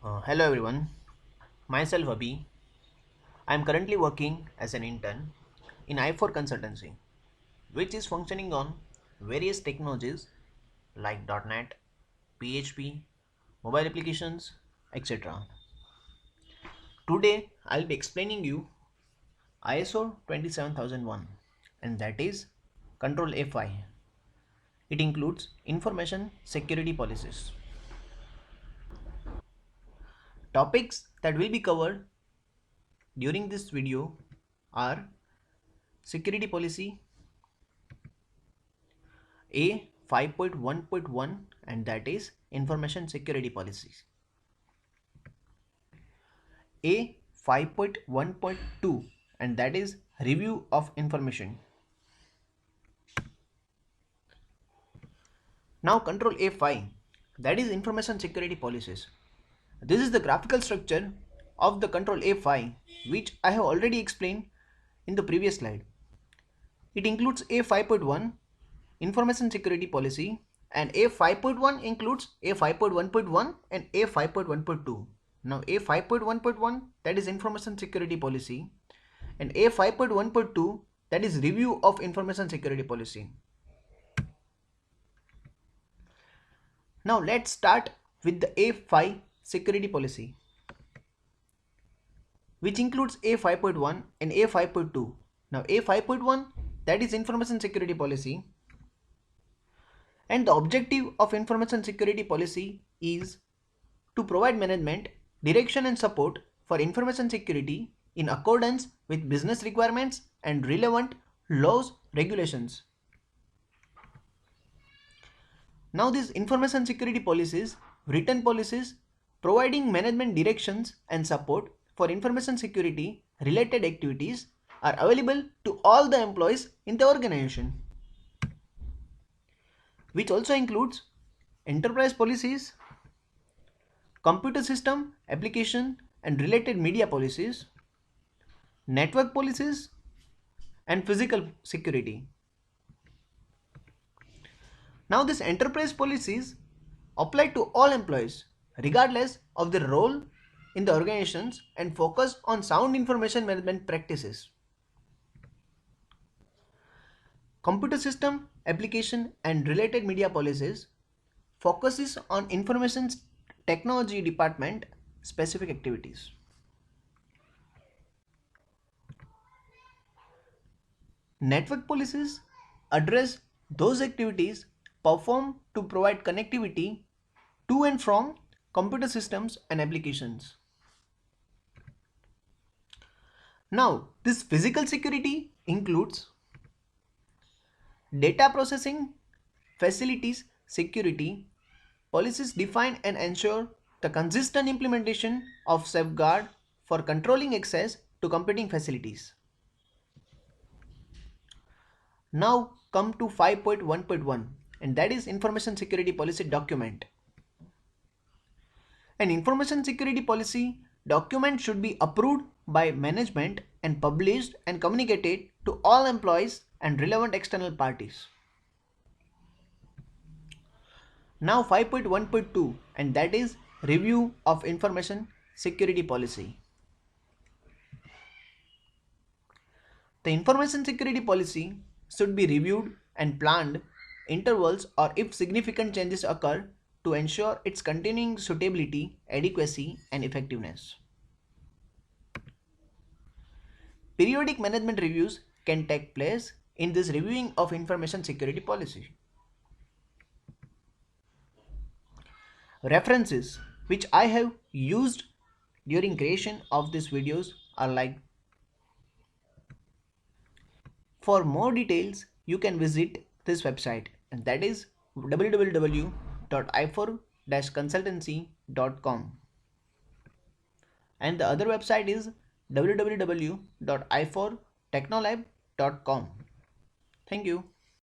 Hello everyone, myself Abhi. I am currently working as an intern in i4 Consultancy, which is functioning on various technologies like .NET, PHP, mobile applications, etc. Today I'll be explaining you ISO 27001, and that is Control F5. It includes information security policies. Topics that will be covered during this video are security policy A 5.1.1, and that is information security policies. A 5.1.2, and that is review of information. Now control A5, that is information security policies. This is the graphical structure of the control A5, which I have already explained in the previous slide. It includes A 5.1 information security policy, and A 5.1 includes A 5.1.1 and A 5.1.2. Now A 5.1.1, that is information security policy, and A 5.1.2, that is review of information security policy. Now let's start with the A5 security policy, which includes A 5.1 and A 5.2. Now A 5.1, that is information security policy, and the objective of information security policy is to provide management, direction and support for information security in accordance with business requirements and relevant laws, regulations. Now these information security policies, written policies providing management directions and support for information security related activities are available to all the employees in the organization, which also includes enterprise policies, computer system, application and related media policies, network policies, and physical security. Now these enterprise policies apply to all employees regardless of their role in the organizations and focus on sound information management practices. Computer system, application and related media policies focuses on information technology department specific activities. Network policies address those activities performed to provide connectivity to and from computer systems and applications. Now, this physical security includes data processing facilities security policies define and ensure the consistent implementation of safeguard for controlling access to computing facilities. Now come to 5.1.1, and that is information security policy document. An information security policy document should be approved by management and published and communicated to all employees and relevant external parties. Now 5.1.2, and that is review of information security policy. The information security policy should be reviewed and planned intervals or if significant changes occur to ensure its continuing suitability, adequacy and effectiveness. Periodic management reviews can take place in this reviewing of information security policy. References which I have used during creation of these videos are like. For more details, you can visit this website, and that is www.i4-consultancy.com, and the other website is www.i4technolab.com. Thank you.